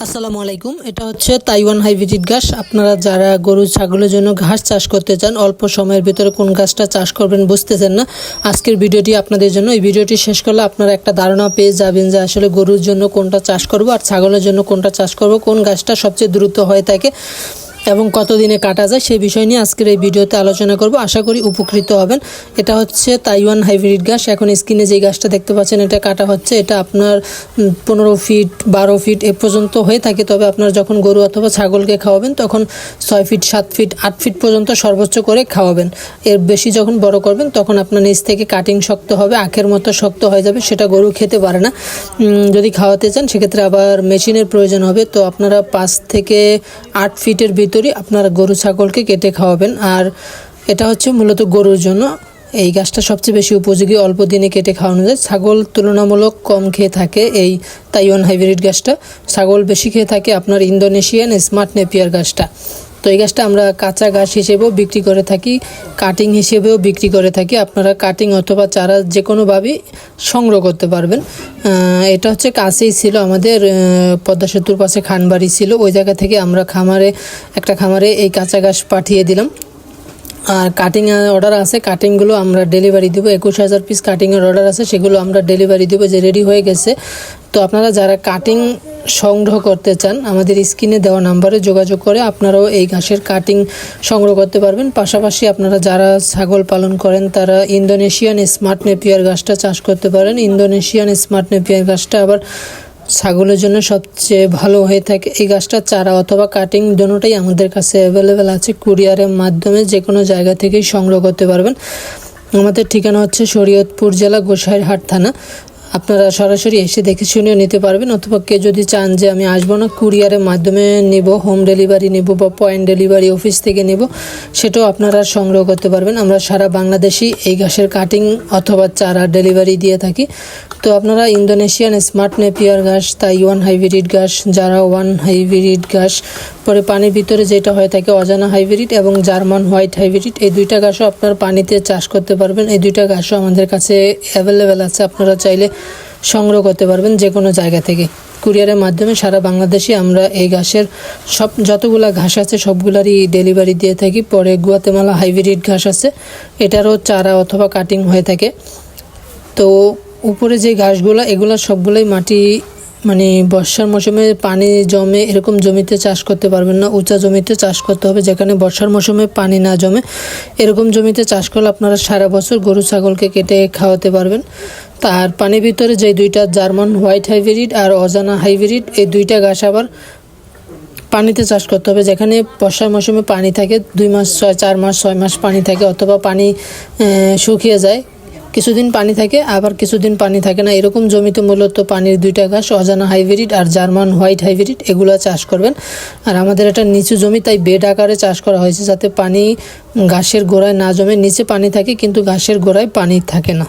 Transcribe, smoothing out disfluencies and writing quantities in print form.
আসসালামু আলাইকুম। এটা হচ্ছে তাইওয়ান হাইব্রিড ঘাস। আপনারা যারা গরু ছাগলের জন্য ঘাস চাষ করতে চান, অল্প সময়ের ভিতরে কোন ঘাসটা চাষ করবেন বুঝতেছেন না, আজকের ভিডিওটি আপনাদের জন্য। এই ভিডিওটি শেষ করলে আপনারা একটা ধারণা পেয়ে যাবেন যে আসলে গরুর জন্য কোনটা চাষ করব আর ছাগলের জন্য কোনটা চাষ করব, কোন ঘাসটা সবচেয়ে দ্রুত হয়ে থাকে এবং কতদিনে কাটা যায় সেই বিষয় নিয়ে আজকের এই ভিডিওতে আলোচনা করব। আশা করি উপকৃত হবেন। এটা হচ্ছে তাইওয়ান হাইব্রিড ঘাস। এখন স্ক্রিনে যে গাছটা দেখতে পাচ্ছেন এটা কাটা হচ্ছে। এটা আপনার 15 ফিট 12 ফিট এ পর্যন্ত হয়ে থাকে, তবে আপনার যখন গরু অথবা ছাগলকে খাওয়াবেন তখন 6 ফিট 7 ফিট 8 ফিট পর্যন্ত সর্বোচ্চ করে খাওয়াবেন। এর বেশি যখন বড় করবেন তখন আপনার নিচ থেকে কাটিং শক্ত হবে, আখের মতো শক্ত হয়ে যাবে, সেটা গরু খেতে পারে না। যদি খাওয়াতে চান সেক্ষেত্রে আবার মেশিনের প্রয়োজন হবে। তো আপনারা 5 থেকে 8 ফিটের ভিতরে আপনারা গরু ছাগলকে কেটে খাওয়াবেন। আর এটা হচ্ছে মূলত গরুর জন্য। এই গাছটা সবচেয়ে বেশি উপযোগী, অল্প দিনে কেটে খাওয়ানো যায়। ছাগল তুলনামূলক কম খেয়ে থাকে এই তাইওয়ান হাইব্রিড গাছটা। ছাগল বেশি খেয়ে থাকে আপনার ইন্দোনেশিয়ান স্মার্ট নেপিয়ার গাছটা। তো এই গাছটা আমরা কাঁচা গাছ হিসেবেও বিক্রি করে থাকি, কাটিং হিসেবেও বিক্রি করে থাকি। আপনারা কাটিং অথবা চারা যে কোনোভাবেই সংগ্রহ করতে পারবেন। এটা হচ্ছে কাছেই ছিল, আমাদের পদ্মা সেতুর পাশে খানবাড়ি ছিল, ওই জায়গা থেকে আমরা একটা খামারে এই কাঁচা গাছ পাঠিয়ে দিলাম। আর কাটিং অর্ডার আছে, কাটিংগুলো আমরা ডেলিভারি দেবো। 21,000 পিস কাটিংয়ের অর্ডার আছে, সেগুলো আমরা ডেলিভারি দেবো, যে রেডি হয়ে গেছে। তো আপনারা যারা কাটিং সংগ্রহ করতে চান আমাদের স্ক্রিনে দেওয়া নাম্বারে যোগাযোগ করে আপনারাও এই ঘাসের কাটিং সংগ্রহ করতে পারবেন। পাশাপাশি আপনারা যারা ছাগল পালন করেন তারা ইন্দোনেশিয়ান স্মার্ট নেপিয়ার ঘাসটা চাষ করতে পারেন। ইন্দোনেশিয়ান স্মার্ট নেপিয়ার ঘাসটা আবার ছাগলের জন্য সবচেয়ে ভালো হয়ে থাকে। এই গাছটার চারা অথবা কাটিং দুটোটাই আমাদের কাছে অ্যাভেলেবেল আছে। কুরিয়ারের মাধ্যমে যে কোনো জায়গা থেকেই সংগ্রহ করতে পারবেন। আমাদের ঠিকানা হচ্ছে শরীয়তপুর জেলা, গোসাইরহাট থানা। আপনারা সরাসরি এসে দেখে শুনেও নিতে পারবেন, অথবা কেউ যদি চান যে আমি আসবো না, কুরিয়ারের মাধ্যমে নেব, হোম ডেলিভারি নেব বা পয়েন্ট ডেলিভারি অফিস থেকে নেব, সেটাও আপনারা সংগ্রহ করতে পারবেন। আমরা সারা বাংলাদেশই এই ঘাসের কাটিং অথবা চারা ডেলিভারি দিয়ে থাকি। তো আপনারা ইন্দোনেশিয়ান স্মার্ট নেপিয়ার ঘাস, তাইওয়ান হাইব্রিড ঘাস, জারাওয়ান হাইব্রিড ঘাস, পরে পানির ভিতরে যেটা হয়ে থাকে অজানা হাইব্রিড এবং জার্মান হোয়াইট হাইব্রিড, এই দুইটা ঘাসও আপনার পানিতে চাষ করতে পারবেন। এই দুইটা ঘাসও আমাদের কাছে অ্যাভেলেবেল আছে, আপনারা চাইলে সংগ্রহ করতে পারবেন যে কোনো জায়গা থেকে। কুরিয়ারের মাধ্যমে সারা বাংলাদেশে আমরা এই ঘাসের যতগুলা ঘাস আছে সবগুলারই ডেলিভারি দিয়ে থাকি। পরে গুয়াতেমালা হাইব্রিড ঘাস আছে, এটারও চারা অথবা কাটিং হয়ে থাকে। তো উপরে যে ঘাসগুলো এগুলো সবগুলোই মাটি, মানে বর্ষার মৌসুমে পানি জমে এরকম জমিতে চাষ করতে পারবেন না, উঁচা জমিতে চাষ করতে হবে যেখানে বর্ষার মৌসুমে পানি না জমে। এরকম জমিতে চাষ করলে আপনারা সারা বছর গরু ছাগলকে কেটে খাওয়াতে পারবেন। তার পানির ভিতরে যে দুইটা জার্মান হোয়াইট হাইব্রিড আর অজানা হাইব্রিড, এই দুইটা ঘাস আবার পানিতে চাষ করতে হবে যেখানে বর্ষার মৌসুমে পানি থাকে, 2 মাস 4 মাস 6 মাস পানি থাকে, অথবা পানি শুকিয়ে যায়, কিছুদিন পানি থাকে আবার কিছুদিন পানি থাকে না, এরকম জমিতে মূলত পানির দুইটা ঘাস অজানা হাইব্রিড আর জার্মান হোয়াইট হাইব্রিড এগুলো চাষ করবেন। আর আমাদের এটা নিচু জমি, তাই বেড আকারে চাষ করা হয়েছে যাতে পানি ঘাসের গোড়ায় না জমে। নিচে পানি থাকে কিন্তু ঘাসের গোড়ায় পানি থাকে না।